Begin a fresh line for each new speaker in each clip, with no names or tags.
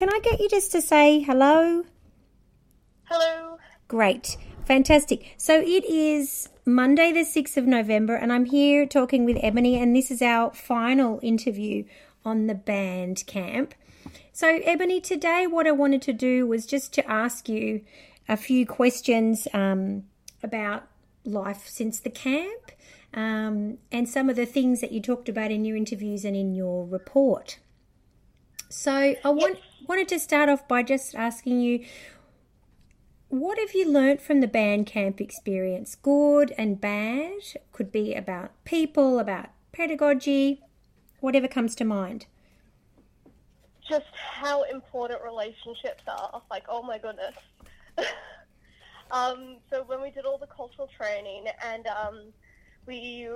Can I get you just to say hello?
Hello.
Great. Fantastic. So it is Monday the 6th of November and I'm here talking with Ebony and this is our final interview on the band camp. So Ebony, today what I wanted to do was just to ask you a few questions about life since the camp and some of the things that you talked about in your interviews and in your report. So I wanted to start off by just asking you, what have you learnt from the band camp experience? Good and bad? Could be about people, about pedagogy, whatever comes to mind.
Just how important relationships are. Like, oh my goodness. So when we did all the cultural training and we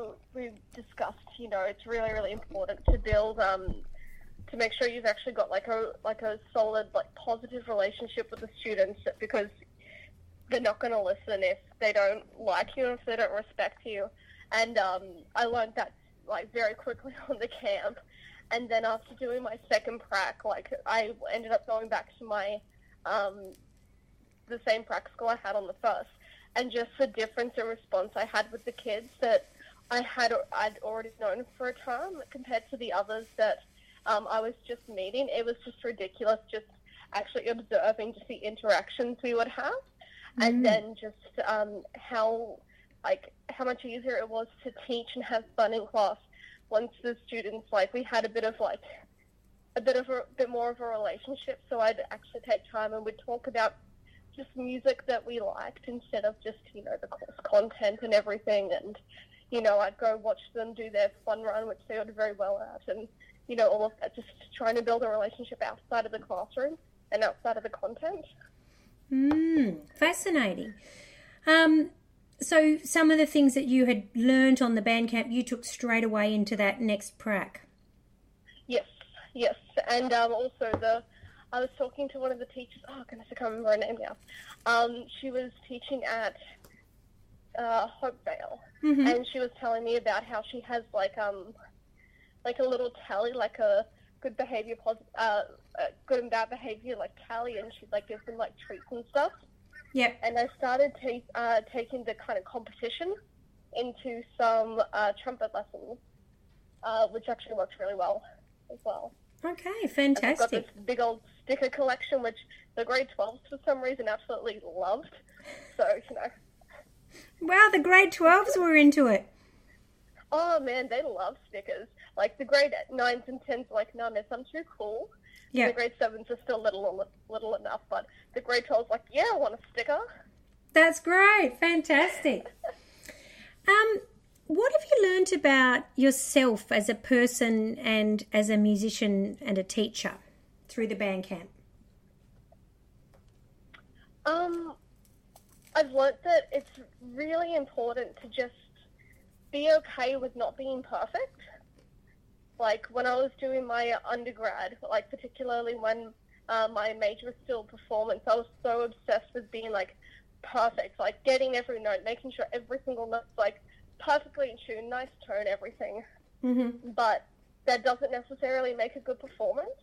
discussed, it's really, really important to build to make sure you've actually got like a solid, positive relationship with the students, because they're not going to listen if they don't like you, if they don't respect you. And I learned that very quickly on the camp. And then after doing my second prac, I ended up going back to my the same prac school I had on the first, and just the difference in response I had with the kids that I'd already known for a time compared to the others that I was just meeting. It was just ridiculous, just actually observing just the interactions we would have. And then just how much easier it was to teach and have fun in class once the students, we had a bit more of a relationship. So I'd actually take time and we'd talk about just music that we liked instead of just, the course content and everything. And, I'd go watch them do their fun run, which they did very well at, and, all of that, just trying to build a relationship outside of the classroom and outside of the content.
Fascinating. So some of the things that you had learnt on the band camp, you took straight away into that next prac.
Yes. And also I was talking to one of the teachers. Oh goodness, I can't remember her name now. She was teaching at Hopevale, and she was telling me about how she has a little tally, like a good behavior, good and bad behavior, tally, and she gives them treats and stuff.
Yep.
And I started taking the kind of competition into some trumpet lessons, which actually worked really well as well.
Okay, fantastic.
And I've got this big old sticker collection, which the grade 12s for some reason absolutely loved. So,
Wow, the grade 12s were into it.
Oh man, they love stickers. The grade 9s and 10s are no, miss, I'm too cool. Yeah. The grade 7s are still little enough, but the grade 12s yeah, I want a sticker.
That's great. Fantastic. What have you learnt about yourself as a person and as a musician and a teacher through the band camp?
I've learnt that it's really important to just be okay with not being perfect. When I was doing my undergrad, particularly when my major was still performance, I was so obsessed with being perfect, getting every note, making sure every single note's perfectly in tune, nice tone, everything. But that doesn't necessarily make a good performance.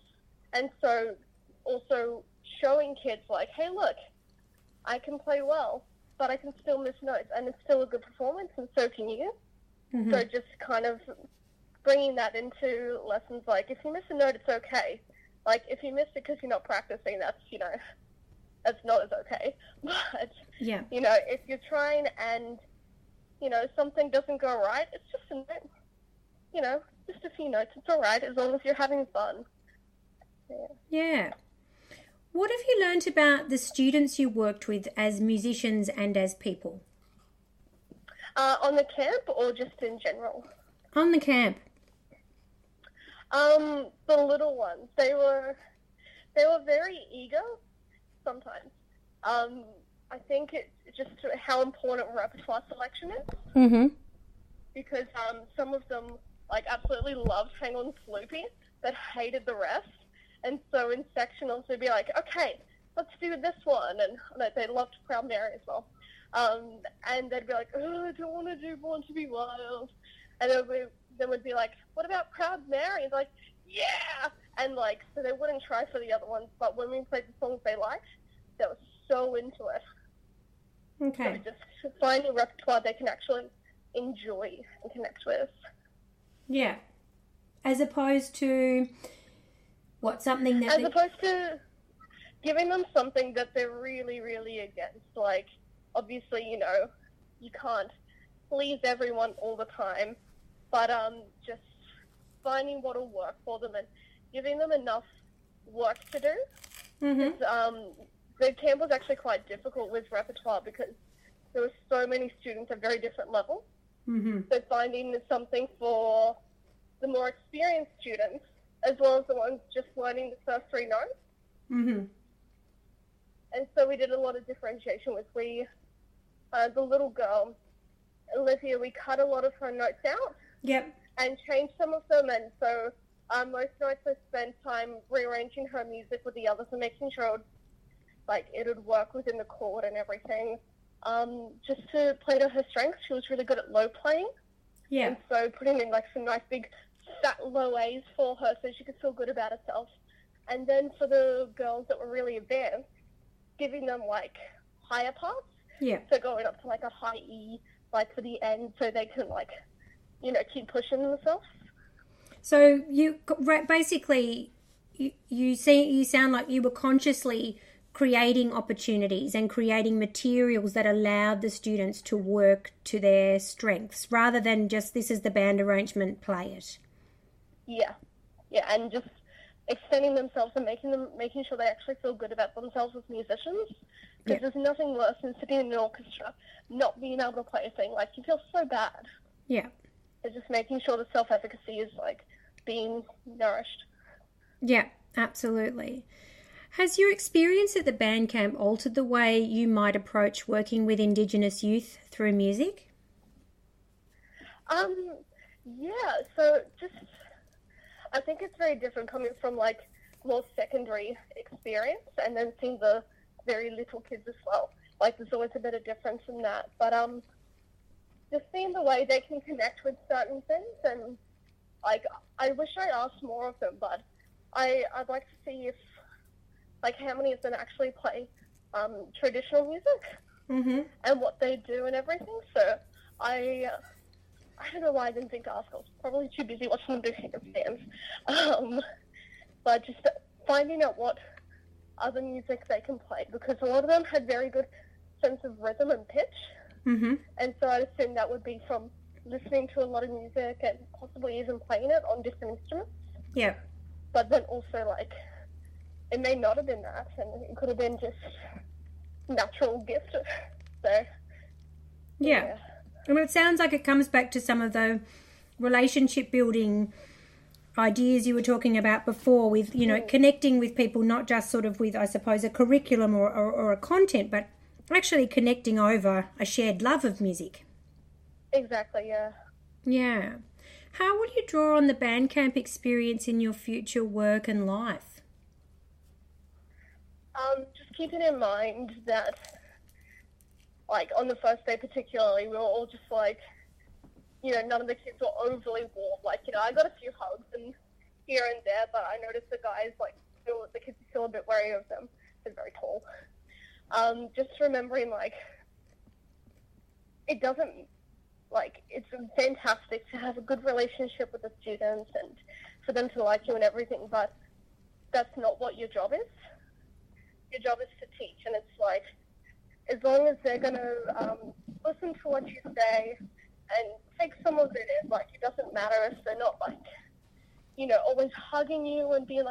And so also showing kids hey, look, I can play well, but I can still miss notes, and it's still a good performance, and so can you. So just kind of bringing that into lessons, if you miss a note, it's okay. If you miss it because you're not practicing, that's, that's not as okay. But,
yeah,
if you're trying and, something doesn't go right, it's just a note, just a few notes. It's all right as long as you're having fun.
Yeah. What have you learnt about the students you worked with as musicians and as people?
On the camp or just in general?
On the camp.
The little ones, they were very eager sometimes. I think it's just how important repertoire selection is. Because some of them absolutely loved Hang On Sloopy, but hated the rest. And so in sectionals they'd be okay, let's do this one, and they loved Proud Mary as well. And they'd be oh, I don't want to do Born to Be Wild. And then we'd be what about Proud Mary? It's yeah! And, like, so they wouldn't try for the other ones, but when we played the songs they liked, they were so into it.
Okay.
So just finding repertoire they can actually enjoy and connect with.
Yeah. As opposed to something that...
As opposed to giving them something that they're really, really against. Like, obviously, you know, you can't please everyone all the time, but just finding what will work for them and giving them enough work to do.
Mm-hmm.
The camp was actually quite difficult with repertoire because there were so many students at very different levels.
Mm-hmm.
So finding something for the more experienced students as well as the ones just learning the first three notes.
Mm-hmm.
And so we did a lot of differentiation with the little girl, Olivia, we cut a lot of her notes out.
Yep.
And changed some of them. And so most nights I spent time rearranging her music with the others and making sure it would work within the chord and everything. Just to play to her strengths. She was really good at low playing.
Yeah.
And so putting in some nice big fat low A's for her so she could feel good about herself. And then for the girls that were really advanced, giving them higher parts.
Yeah.
So going up to a high E, for the end, so they can keep pushing themselves.
So you basically you sound like you were consciously creating opportunities and creating materials that allowed the students to work to their strengths rather than just this is the band arrangement, play it.
Yeah, and just extending themselves and making sure they actually feel good about themselves as musicians. Because there's nothing worse than sitting in an orchestra, not being able to play a thing. You feel so bad.
Yeah.
It's just making sure the self-efficacy is being nourished.
Yeah, absolutely. Has your experience at the band camp altered the way you might approach working with Indigenous youth through music?
Yeah, so I think it's very different coming from more secondary experience and then seeing the very little kids as well. There's always a bit of difference in that. But just seeing the way they can connect with certain things and I wish I asked more of them, but I'd like to see if how many of them actually play traditional music.
Mm-hmm.
And what they do and everything. So I don't know why I didn't think to ask. I was probably too busy watching them do handstands. But just finding out what other music they can play, because a lot of them had very good sense of rhythm and pitch.
Mm-hmm.
And so I'd assume that would be from listening to a lot of music and possibly even playing it on different instruments.
Yeah.
But then also it may not have been that, and it could have been just natural gift. So
yeah. I mean, it sounds like it comes back to some of the relationship building ideas you were talking about before with, connecting with people, not just sort of with, I suppose, a curriculum or a content, but actually connecting over a shared love of music.
Exactly, yeah.
Yeah. How would you draw on the band camp experience in your future work and life?
Just keeping in mind that, on the first day particularly, we were all just none of the kids were overly warm. I got a few hugs and here and there, but I noticed the guys, the kids are still a bit wary of them. They're very tall. Just remembering, it doesn't, it's fantastic to have a good relationship with the students and for them to like you and everything, but that's not what your job is. Your job is to teach, and it's as long as they're going to listen to what you say and take some of it in, it doesn't matter if they're not, always hugging you and being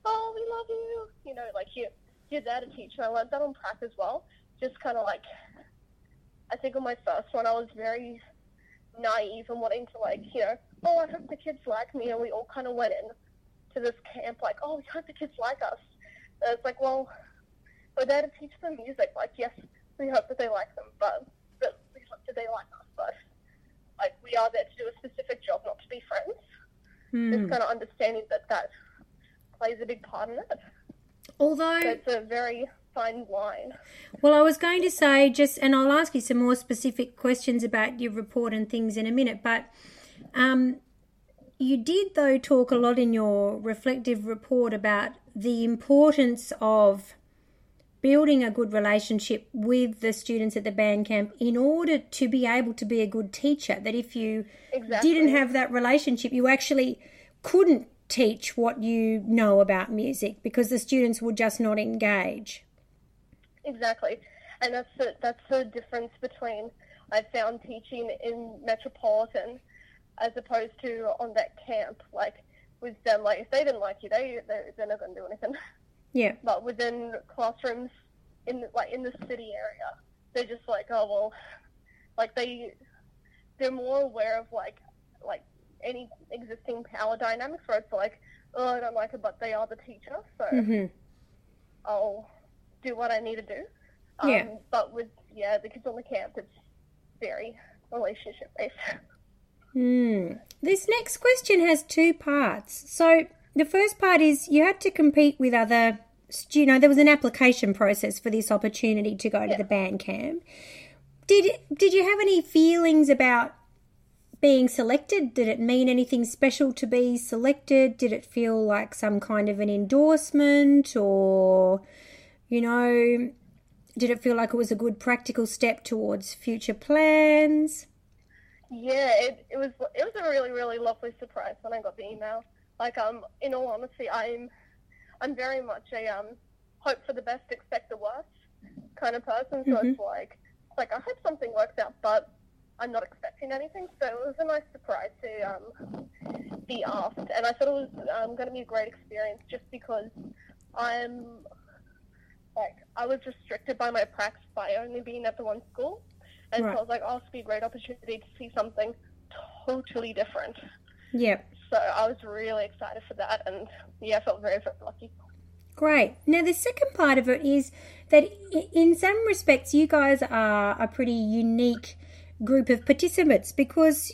oh, we love you, you're there to teach. And I learned that on prac as well. Just kind of I think on my first one, I was very naive and wanting to oh, I hope the kids like me, and we all kind of went in to this camp oh, we hope the kids like us. And it's well, we're there to teach them music. Yes, we hope that they like them, but we hope that they like us. But we are there to do a specific job, not to be friends. Just kind of understanding that plays a big part in it.
Although
so it's a very fine line.
Well, I was going to say and I'll ask you some more specific questions about your report and things in a minute, but you did, though, talk a lot in your reflective report about the importance of building a good relationship with the students at the band camp in order to be able to be a good teacher. That if you didn't have that relationship, you actually couldn't teach what you know about music because the students would just not engage.
Exactly. And that's the difference between, I found, teaching in Metropolitan as opposed to on that camp. Like, with them, like, if they didn't like you, they're not going to do anything.
Yeah.
But within classrooms in the city area, they're just like, oh, well, like, they're more aware of, like any existing power dynamics where it's like, oh, I don't like it, but they are the teacher, so I'll do what I need to do. But with, the kids on the camp, it's very relationship-based.
This next question has two parts. So the first part is you had to compete with other, there was an application process for this opportunity to go to the band camp. Did you have any feelings about being selected? Did it mean anything special to be selected? Did it feel like some kind of an endorsement, or, did it feel like it was a good practical step towards future plans?
Yeah, it was a really, really lovely surprise when I got the email. Like, in all honesty, I'm very much a hope for the best, expect the worst kind of person. So it's like I hope something works out, but I'm not expecting anything. So it was a nice surprise to be asked, and I thought it was going to be a great experience just because I was restricted by my practice by only being at the one school. And so I was like, oh, it's be a great opportunity to see something totally different.
Yep.
So I was really excited for that, and I felt very, very lucky.
Great. Now, the second part of it is that in some respects you guys are a pretty unique group of participants because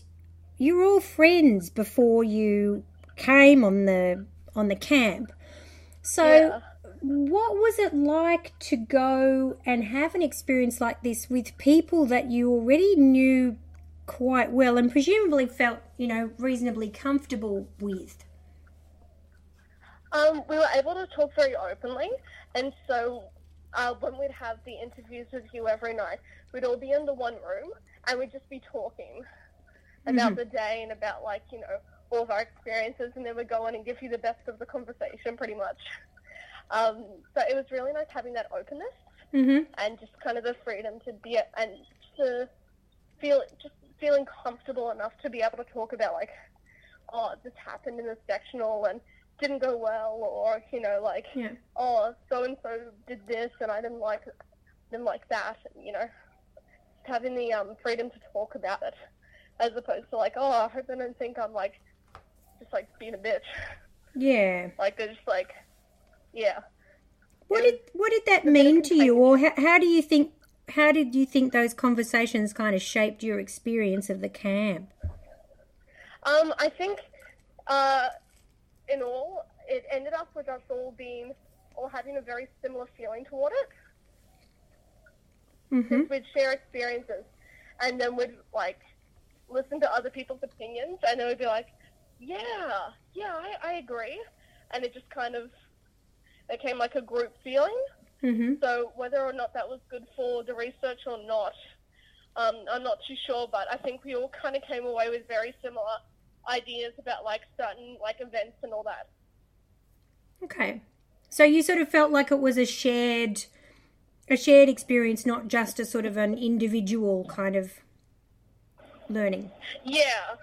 you're all friends before you came on the camp. So what was it like to go and have an experience like this with people that you already knew quite well and presumably felt, reasonably comfortable with?
We were able to talk very openly, and so when we'd have the interviews with you every night, we'd all be in the one room and we'd just be talking about the day and about, all of our experiences, and then we'd go on and give you the best of the conversation pretty much. So it was really nice having that openness and just kind of the freedom to be and to feeling comfortable enough to be able to talk about oh, this happened in this sectional and didn't go well, or oh, so and so did this and I didn't like that, and having the freedom to talk about it as opposed to oh, I hope they don't think I'm just being a bitch.
Yeah.
They're just yeah.
What did that mean to you, or how did you think those conversations kind of shaped your experience of the camp?
I think in all, it ended up with us all having a very similar feeling toward it. We'd share experiences, and then we'd listen to other people's opinions, and then we'd be I agree, and it just kind of became like a group feeling. So whether or not that was good for the research or not, I'm not too sure, but I think we all kind of came away with very similar ideas about certain events and all that.
Okay. So you sort of felt like it was a shared experience, not just a sort of an individual kind of learning.
Yeah.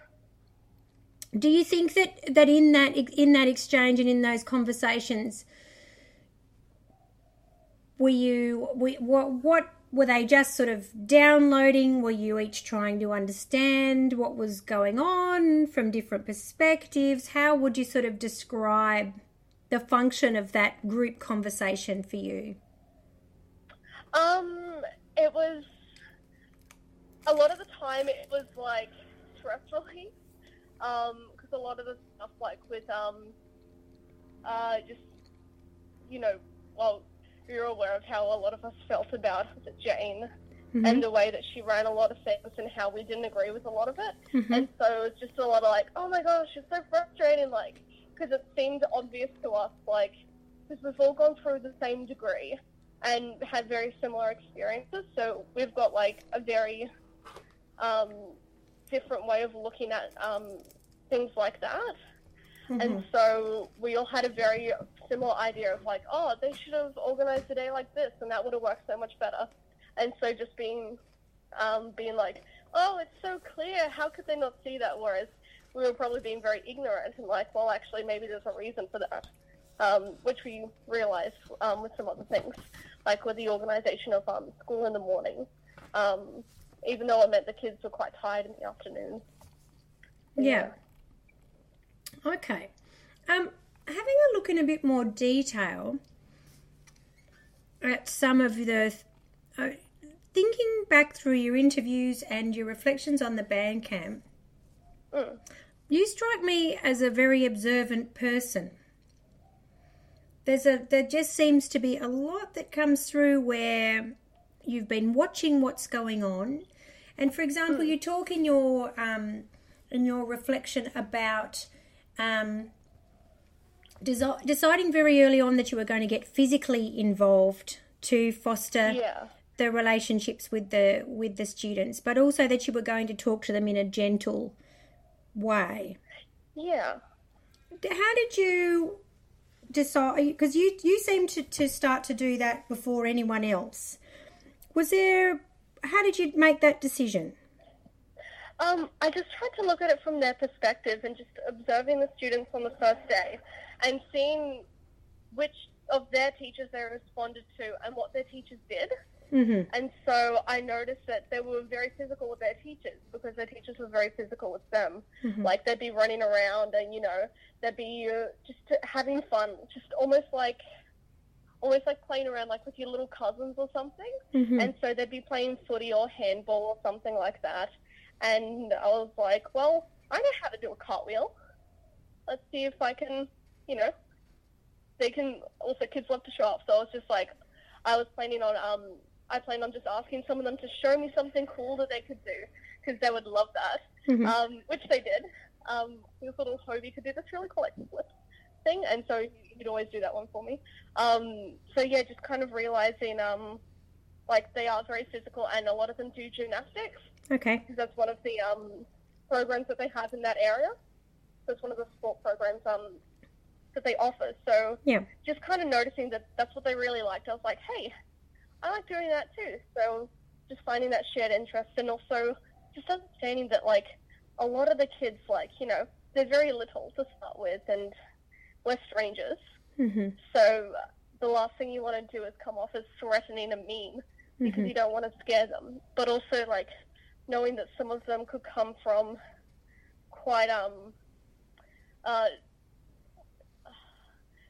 Do you think that in that exchange and in those conversations, what were they just sort of downloading? Were you each trying to understand what was going on from different perspectives? How would you sort of describe the function of that group conversation for you?
It was a lot of the time it was stress relief, because a lot of the stuff with just you're aware of how a lot of us felt about Jane and the way that she ran a lot of things and how we didn't agree with a lot of it. And so it was just a lot of like, oh my gosh, it's so frustrating, like, because it seemed obvious to us, like, because we've all gone through the same degree and had very similar experiences, so we've got like a very different way of looking at things like that. And so we all had a very similar idea of like, oh, they should have organized a day like this and that would have worked so much better. And so just being like, oh, it's so clear, how could they not see that? Whereas we were probably being very ignorant and like, well, actually maybe there's a reason for that, which we realized with some other things, like with the organization of school in the morning, even though it meant the kids were quite tired in the afternoon.
Yeah. Okay. Having a look in a bit more detail at some of the... thinking back through your interviews and your reflections on the band camp, you strike me as a very observant person. There just seems to be a lot that comes through where you've been watching what's going on. And for example, you talk in your reflection about deciding very early on that you were going to get physically involved to foster the relationships with the students, but also that you were going to talk to them in a gentle way.
Yeah.
How did you decide? Because you seem to start to do that before anyone else. How did you make that decision?
I just tried to look at it from their perspective and just observing the students on the first day and seeing which of their teachers they responded to and what their teachers did. And so I noticed that they were very physical with their teachers because their teachers were very physical with them. Like they'd be running around and, they'd be just having fun, just almost like playing around like with your little cousins or something. And so they'd be playing footy or handball or something like that. And I was like, well, I know how to do a cartwheel. Let's see if I can, they can, also kids love to show off. So I was just like, I planned on just asking some of them to show me something cool that they could do because they would love that, which they did. This little Hobie could do this really cool like flip thing, and so he'd always do that one for me. So yeah, just kind of realizing like they are very physical and a lot of them do gymnastics.
Okay.
Because that's one of the programs that they have in that area. So it's one of the sport programs that they offer. So just kind of noticing that that's what they really liked. I was like, hey, I like doing that too. So just finding that shared interest and also just understanding that like a lot of the kids, like, they're very little to start with and we're strangers. So the last thing you want to do is come off as threatening and mean because you don't want to scare them. But also like knowing that some of them could come from quite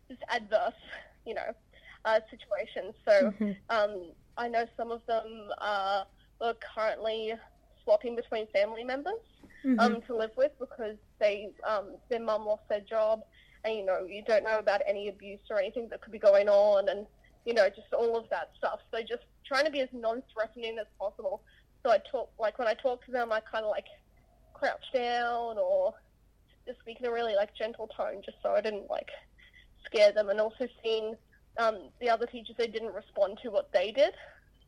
just adverse, situations. So I know some of them were currently swapping between family members to live with because their mum lost their job, and you don't know about any abuse or anything that could be going on, and just all of that stuff. So just trying to be as non-threatening as possible. So when I talk to them, I kind of like crouch down or just speak in a really like gentle tone, just so I didn't like scare them. And also seeing the other teachers, they didn't respond to what they did.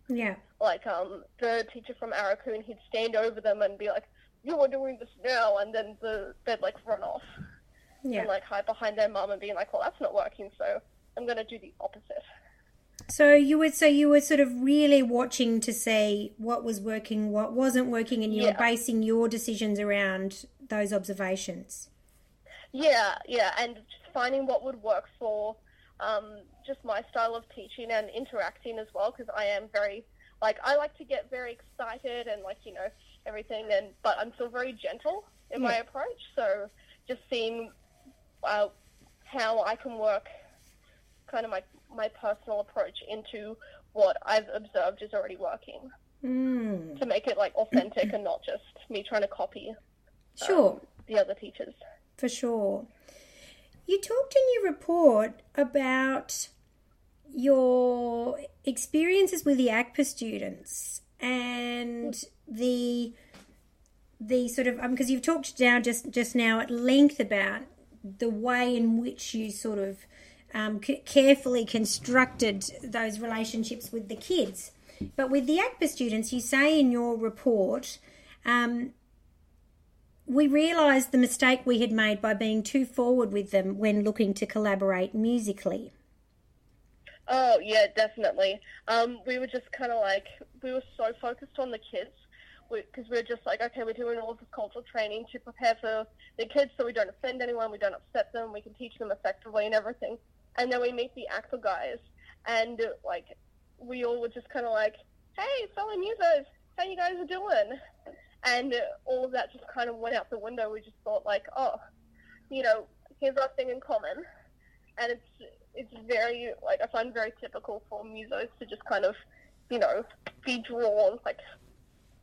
Yeah.
Like the teacher from Arakoon, he'd stand over them and be like, "You are doing this now," and then they'd like run off and like hide behind their mum and being like, "Well, that's not working, so I'm going to do the opposite."
So you were sort of really watching to see what was working, what wasn't working, and you were basing your decisions around those observations. Yeah, and just finding what would work for just my style of teaching and interacting as well, because I am very, I like to get very excited and everything, but I'm still very gentle in my approach. So just seeing how I can work kind of my personal approach into what I've observed is already working to make it authentic and not just me trying to copy the other teachers. For sure. You talked in your report about your experiences with the ACPA students and the sort of because you've talked now just now at length about the way in which you sort of carefully constructed those relationships with the kids. But with the ACPA students, you say in your report, we realised the mistake we had made by being too forward with them when looking to collaborate musically.
Oh, yeah, definitely. We were just kind of like, we were so focused on the kids because we were just like, okay, we're doing all this cultural training to prepare for the kids so we don't offend anyone, we don't upset them, we can teach them effectively and everything. And then we meet the ACPA guys, and like, we all were just kind of like, hey, fellow musos, how you guys are doing? And all of that just kind of went out the window. We just thought like, oh, you know, here's our thing in common. And it's very, like, I find very typical for musos to just kind of, you know, be drawn, like,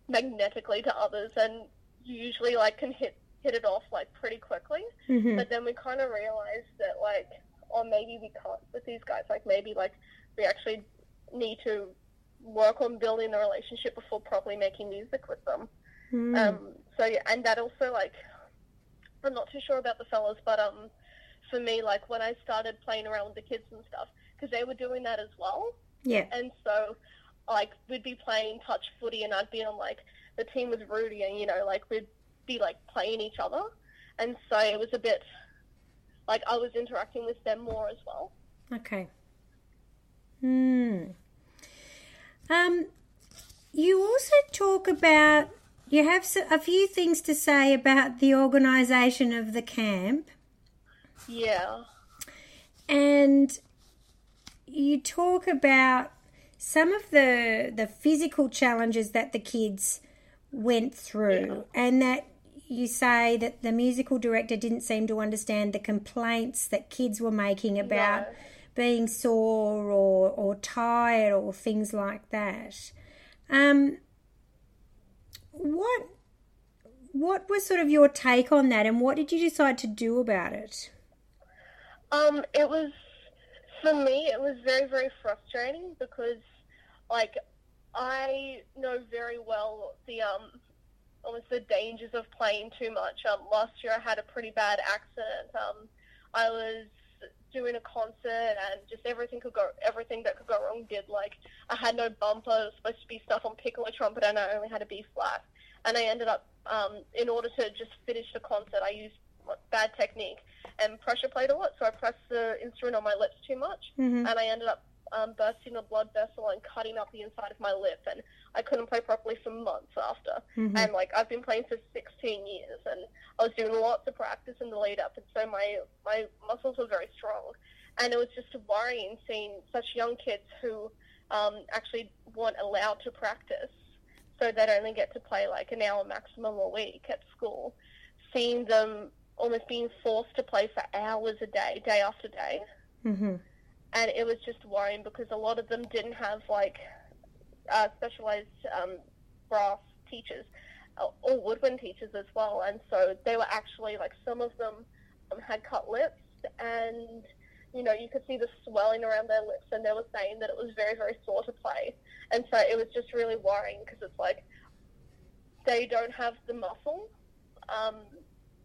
magnetically to others, and usually, like, can hit it off, like, pretty quickly.
Mm-hmm.
But then we kind of realized that, like, oh, maybe we can't with these guys. Like, maybe, like, we actually need to work on building the relationship before properly making music with them. So, yeah, and that also, like, I'm not too sure about the fellas, but for me, like, when I started playing around with the kids and stuff, because they were doing that as well.
Yeah.
And so, like, we'd be playing touch footy, and I'd be on, like, the team with Rudy, and, you know, like, we'd be, like, playing each other. And so it was a bit, like, I was interacting with them more as well.
Okay. You also talk about, you have a few things to say about the organisation of the camp.
Yeah.
And you talk about some of the physical challenges that the kids went through, and that you say that the musical director didn't seem to understand the complaints that kids were making about being sore or tired or things like that. What was sort of your take on that, and what did you decide to do about it?
It was, for me, it was very, very frustrating because, like, I know very well the, almost the dangers of playing too much. Last year I had a pretty bad accident. I was doing a concert and just everything that could go wrong did. Like, I had no bumper, it was supposed to be stuff on piccolo trumpet, and I only had a B flat. And I ended up, in order to just finish the concert, I used bad technique and pressure played a lot, so I pressed the instrument on my lips too much, and I ended up bursting a blood vessel and cutting up the inside of my lip, and I couldn't play properly for months after. And, like, I've been playing for 16 years, and I was doing lots of practice in the lead up, and so my muscles were very strong. And it was just worrying seeing such young kids who actually weren't allowed to practice, so they'd only get to play like an hour maximum a week at school, seeing them almost being forced to play for hours a day, day after day. And it was just worrying because a lot of them didn't have, like, specialized brass teachers or woodwind teachers as well. And so they were actually, like, some of them had cut lips, and, you know, you could see the swelling around their lips, and they were saying that it was very, very sore to play. And so it was just really worrying because it's like they don't have the muscle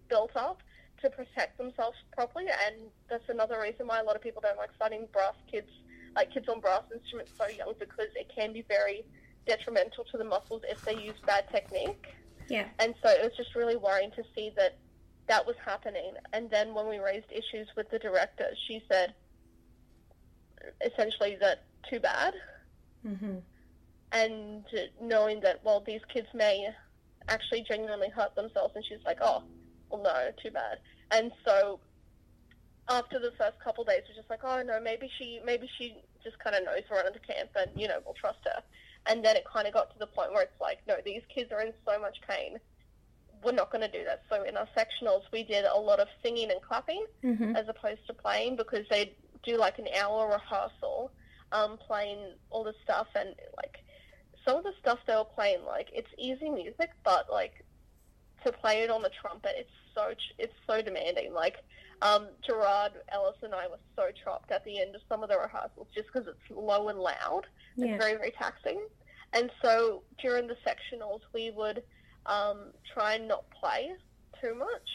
built up to protect themselves properly, and that's another reason why a lot of people don't like studying brass kids, like kids on brass instruments so young, because it can be very detrimental to the muscles if they use bad technique.
Yeah.
And so it was just really worrying to see that was happening. And then when we raised issues with the director, she said essentially that too bad. And knowing that, well, these kids may actually genuinely hurt themselves, and she's like, oh, well, no, too bad. And so after the first couple of days, we're just like, oh, no, maybe she just kind of knows we're running to camp, and, you know, we'll trust her. And then it kind of got to the point where it's like, no, these kids are in so much pain, we're not going to do that. So in our sectionals, we did a lot of singing and clapping as opposed to playing, because they do like an hour rehearsal, playing all this stuff. And, like, some of the stuff they were playing, like, it's easy music, but, like, to play it on the trumpet, it's so demanding. Like, Gerard, Ellis, and I were so chopped at the end of some of the rehearsals just because it's low and loud. It's very, very taxing. And so during the sectionals, we would try and not play too much,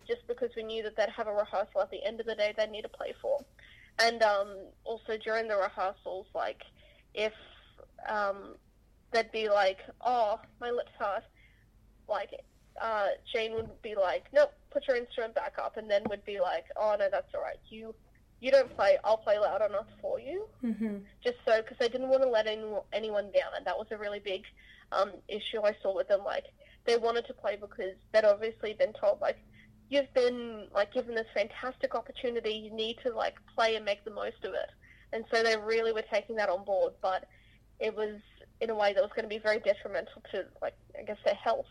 just because we knew that they'd have a rehearsal at the end of the day they'd need to play for. And also during the rehearsals, like, if they'd be like, oh, my lips hurt, like, Jane would be like, nope, put your instrument back up, and then would be like, oh, no, that's all right. You don't play, I'll play loud enough for you.
Mm-hmm.
Just so, because I didn't want to let anyone down, and that was a really big issue I saw with them. Like, they wanted to play because they'd obviously been told, like, you've been, like, given this fantastic opportunity, you need to, like, play and make the most of it. And so they really were taking that on board, but it was in a way that was going to be very detrimental to, like, I guess, their health.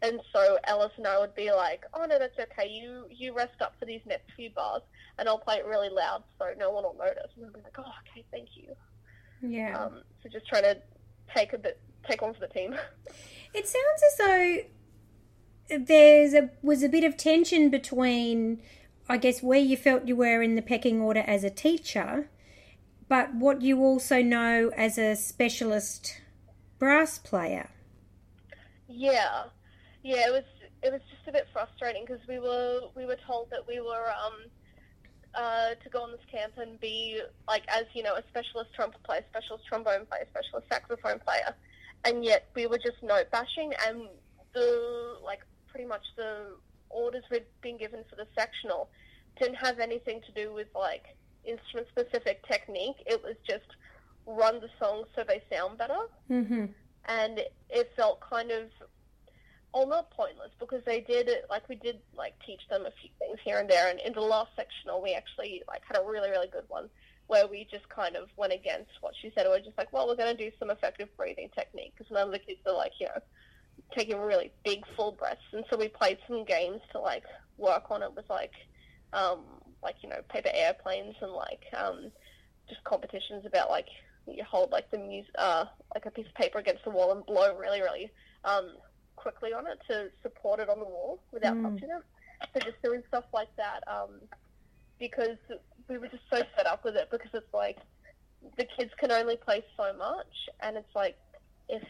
And so Ellis and I would be like, oh, no, that's okay. You rest up for these next few bars, and I'll play it really loud so no one will notice. And I'd be like, oh, okay, thank you.
Yeah.
So just trying to take one for the team.
It sounds as though was a bit of tension between, I guess, where you felt you were in the pecking order as a teacher, but what you also know as a specialist brass player.
Yeah, it was just a bit frustrating because we were told that we were to go on this camp and be, like, as you know, a specialist trumpet player, specialist trombone player, specialist saxophone player, and yet we were just note bashing, and pretty much the orders we'd been given for the sectional didn't have anything to do with, like, instrument specific technique. It was just run the songs so they sound better.
Mm-hmm.
And it felt kind of, not pointless, because we did teach them a few things here and there. And in the last sectional, we actually, like, had a really, really good one where we just kind of went against what she said. We were just like, well, we're going to do some effective breathing technique, because none of the kids are, like, you know, taking really big full breaths. And so we played some games to, like, work on it with, like, you know, paper airplanes and, like, just competitions about, like, you hold, like, the music, like a piece of paper against the wall and blow really, really quickly on it to support it on the wall without touching it. So just doing stuff like that, because we were just so fed up with it, because it's like the kids can only play so much, and it's like if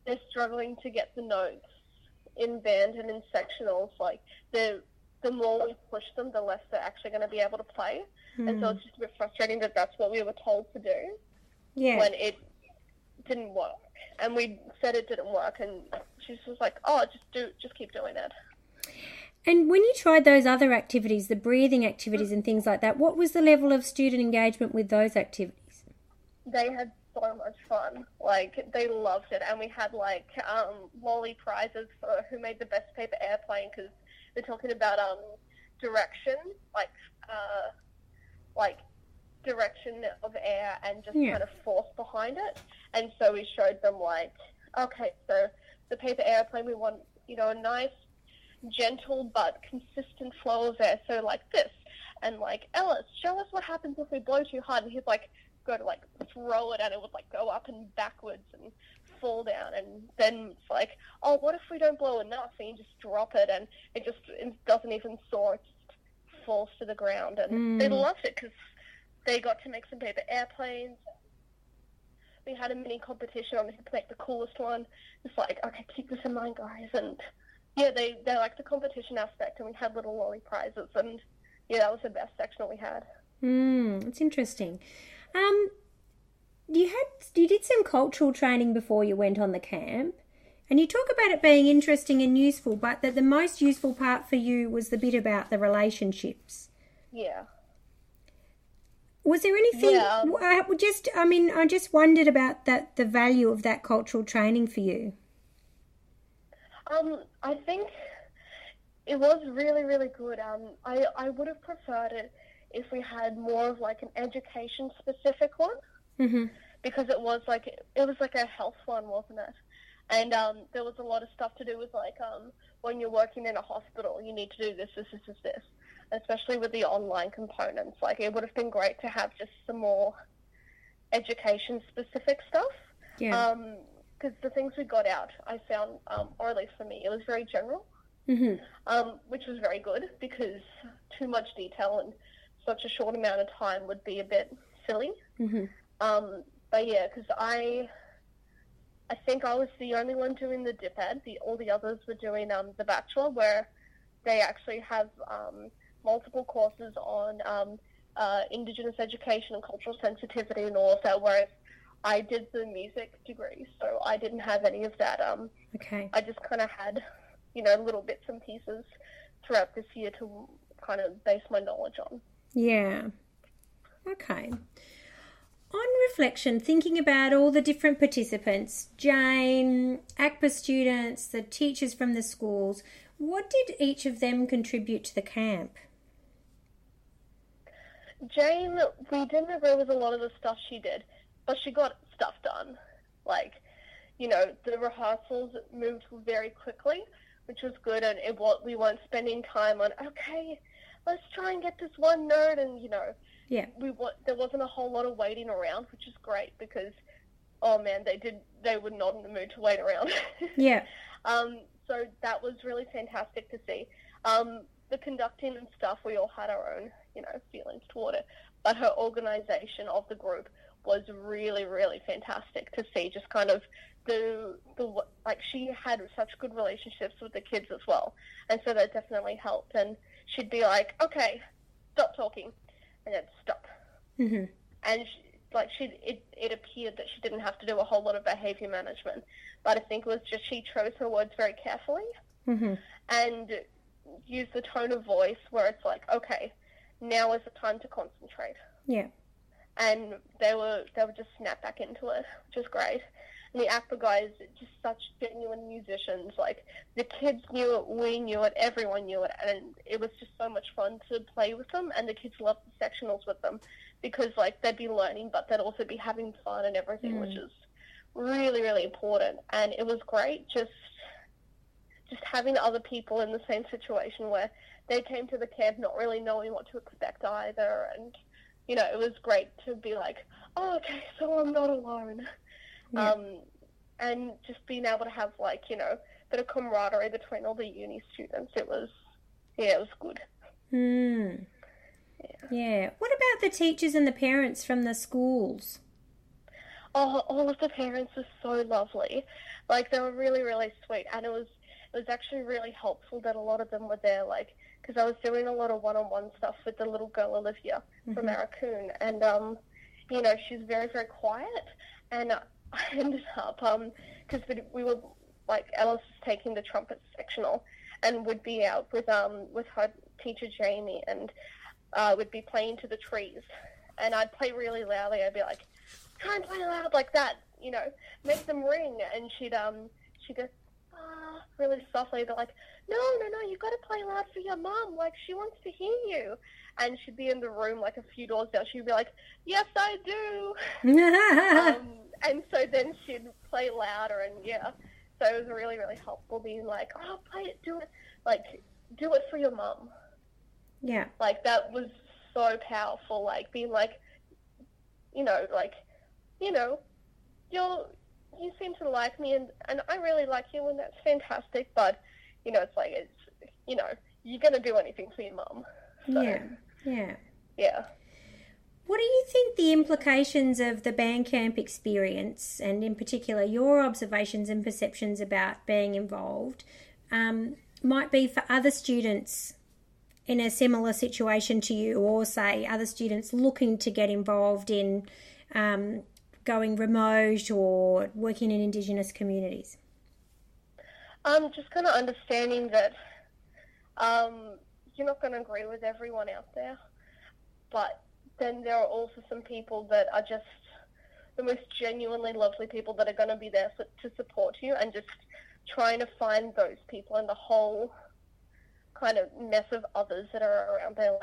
they're struggling to get the notes in band and in sectionals, like the more we push them, the less they're actually going to be able to play. And so it's just a bit frustrating that that's what we were told to do.
Yeah.
When it didn't work, and we said it didn't work, and she was like, "Oh, just keep doing it."
And when you tried those other activities, the breathing activities and things like that, what was the level of student engagement with those activities?
They had so much fun. Like, they loved it, and we had, like, lolly prizes for who made the best paper airplane, because they're talking about direction, like direction of air and just kind of force behind it. And so we showed them, like, okay, so the paper airplane, we want, you know, a nice, gentle but consistent flow of air, so like this. And, like, Ellis, show us what happens if we blow too hard. And he'd, like, go to, like, throw it, and it would, like, go up and backwards and fall down. And then it's like, oh, what if we don't blow enough? And you just drop it, and it doesn't even soar. It just falls to the ground. And they loved it, because they got to make some paper airplanes. We had a mini competition on who could make the coolest one. It's like, okay, keep this in mind, guys. And yeah, they liked the competition aspect, and we had little lolly prizes, and yeah, that was the best sectional we had.
It's interesting. You did some cultural training before you went on the camp, and you talk about it being interesting and useful, but that the most useful part for you was the bit about the relationships.
Yeah.
Was there anything? Yeah. I just wondered about that, the value of that cultural training for you.
I think it was really, really good. I would have preferred it if we had more of, like, an education-specific one, because it was like a health one, wasn't it? And there was a lot of stuff to do with, like, when you're working in a hospital, you need to do this, especially with the online components. Like, it would have been great to have just some more education-specific stuff.
Yeah.
Because the things we got out, I found, or at least for me, it was very general, which was very good, because too much detail in such a short amount of time would be a bit silly. But yeah, because I think I was the only one doing the dip ed. All the others were doing the bachelor, where they actually have multiple courses on Indigenous education and cultural sensitivity and all of that, whereas I did the music degree, so I didn't have any of that.
Okay.
I just kind of had, little bits and pieces throughout this year to kind of base my knowledge on.
Yeah. Okay. On reflection, thinking about all the different participants, Jane, ACPA students, the teachers from the schools, what did each of them contribute to the camp?
Jane, we didn't agree with a lot of the stuff she did, but she got stuff done. Like, the rehearsals moved very quickly, which was good, and we weren't spending time on, okay, let's try and get this one note, and,
yeah,
there wasn't a whole lot of waiting around, which is great because, oh man, they were not in the mood to wait around.
Yeah.
So that was really fantastic to see. The conducting and stuff, we all had our own, feelings toward it, but her organization of the group was really, really fantastic to see. Just kind of she had such good relationships with the kids as well, and so that definitely helped. And she'd be like, okay, stop talking, and then stop.
Mm-hmm.
And it appeared that she didn't have to do a whole lot of behavior management, but I think it was just she chose her words very carefully.
Mm-hmm.
And used the tone of voice where it's like, okay, now is the time to concentrate.
Yeah.
And they were just snap back into it, which is great. And the ACPA guys, just such genuine musicians. Like, the kids knew it, we knew it, everyone knew it, and it was just so much fun to play with them. And the kids loved the sectionals with them because, they'd be learning, but they'd also be having fun and everything, which is really, really important. And it was great just having other people in the same situation where they came to the camp not really knowing what to expect either. And, it was great to be like, oh, okay, so I'm not alone.
Yeah.
And just being able to have, bit of camaraderie between all the uni students, it was good.
Mm. Yeah. What about the teachers and the parents from the schools?
Oh, all of the parents were so lovely. They were really, really sweet. And it was actually really helpful that a lot of them were there, because I was doing a lot of one-on-one stuff with the little girl, Olivia, from Arakoon. And, she's very, very quiet. And I ended up, because we were, Ellis was taking the trumpet sectional, and would be out with her teacher, Jamie, and would be playing to the trees. And I'd play really loudly. I'd be like, try and play loud like that, make them ring. And she'd go, really softly. They're like, no, you got to play loud for your mum. She wants to hear you. And she'd be in the room, a few doors down. She'd be like, yes, I do. And so then she'd play louder, and so it was really, really helpful being like, oh, play it, do it, do it for your mum.
Yeah.
That was so powerful, being you seem to like me, and I really like you, and that's fantastic, but, you're going to do anything for your mum. So, yeah.
What do you think the implications of the band camp experience, and in particular your observations and perceptions about being involved, might be for other students in a similar situation to you, or say other students looking to get involved in going remote or working in Indigenous communities?
Just kind of understanding that you're not going to agree with everyone out there, but then there are also some people that are just the most genuinely lovely people that are going to be there to support you, and just trying to find those people in the whole kind of mess of others that are around there.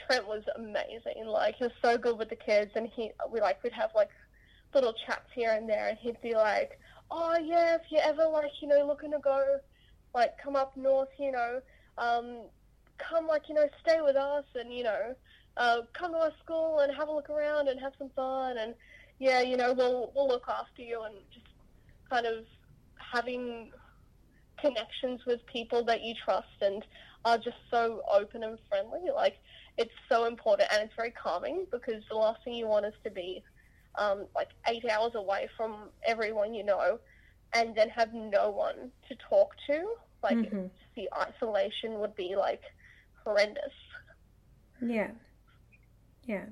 Trent was amazing. He was so good with the kids, and we'd have little chats here and there, and he'd be like, oh yeah, if you're ever looking to go come up north, come stay with us, and come to our school and have a look around and have some fun, and we'll look after you. And just kind of having connections with people that you trust and are just so open and friendly. It's so important, and it's very calming, because the last thing you want is to be like 8 hours away from everyone you know, and then have no one to talk to. Like, the isolation would be, like, horrendous.
Yeah. Yeah.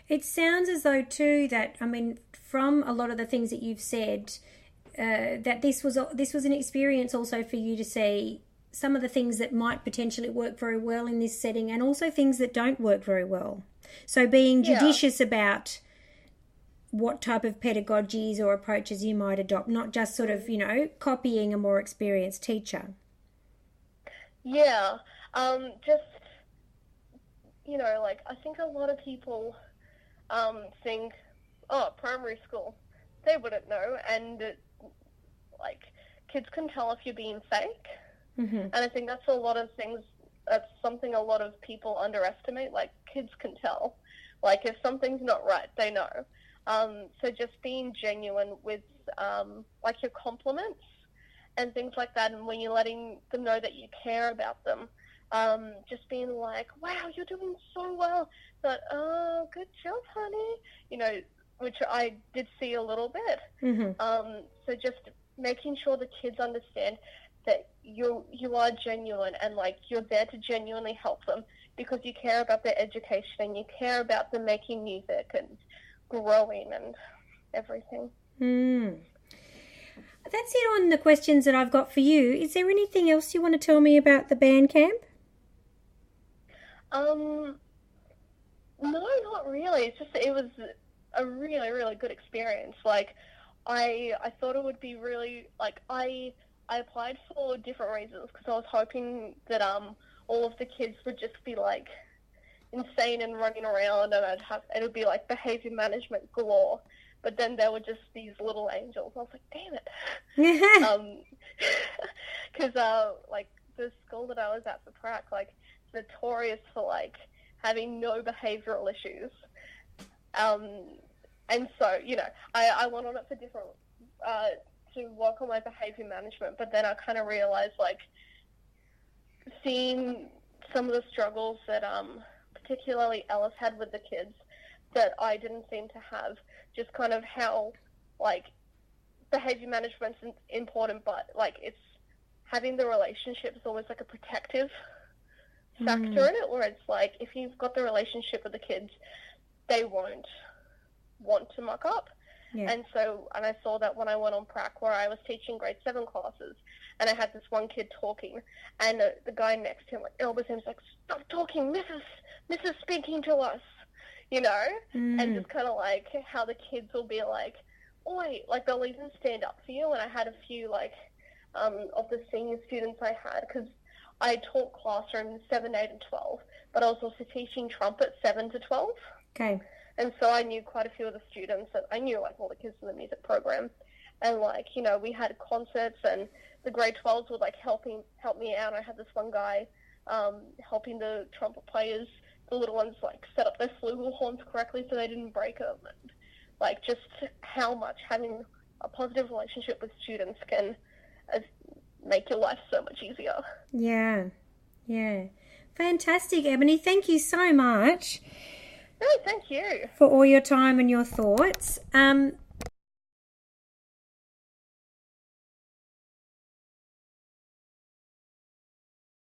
It sounds as though, too, that, I mean, from a lot of the things that you've said, that this was an experience also for you to see some of the things that might potentially work very well in this setting and also things that don't work very well. So being judicious about what type of pedagogies or approaches you might adopt, not just sort of, copying a more experienced teacher.
Yeah. Just, like, I think a lot of people think, primary school, they wouldn't know. And, like, kids can tell if you're being fake. And I think that's something a lot of people underestimate. Like, kids can tell. Like, if something's not right, they know. So just being genuine with, like, your compliments and things like that, and when you're letting them know that you care about them, just being like, wow, you're doing so well. But, good job, honey. Which I did see a little bit. So just making sure the kids understand that you are genuine and, like, you're there to genuinely help them because you care about their education and you care about them making music and growing and everything.
That's it on the questions that I've got for you. Is there anything else you want to tell me about the band camp?
No, not really. It's just, it was a really, really good experience. Like, I thought it would be really, like, I applied for different reasons because I was hoping that all of the kids would just be, like, insane and running around, and it would be like behavior management galore. But then there were just these little angels. I was like, damn it. Because like, the school that I was at, the Prac, like, notorious for, like, having no behavioral issues. And so, I went on it for different, to work on my behavior management, but then I kind of realized, like, seeing some of the struggles that, particularly Ellis had with the kids that I didn't seem to have, just kind of how, like, behavior management's important, but, like, it's having the relationship is always, like, a protective factor in it, where it's like, if you've got the relationship with the kids, they won't want to muck up. And I saw that when I went on Prac, where I was teaching grade 7 classes, and I had this one kid talking, and the guy next to him, like, elbows him, like, stop talking, Mrs. speaking to us, and just kind of, like, how the kids will be like, oi, like, they'll even stand up for you. And I had a few, like, of the senior students I had, because I taught classrooms 7, 8, and 12, but I was also teaching trumpet 7 to 12.
Okay.
And so I knew quite a few of the students, and I knew, like, all the kids in the music program. And, like, we had concerts, and the grade 12s would, like, help me out. I had this one guy helping the trumpet players, the little ones, like, set up their flugelhorns correctly so they didn't break them. And, like, just how much having a positive relationship with students can make your life so much easier.
Yeah. Fantastic, Ebony. Thank you so much.
No, thank you.
For all your time and your thoughts.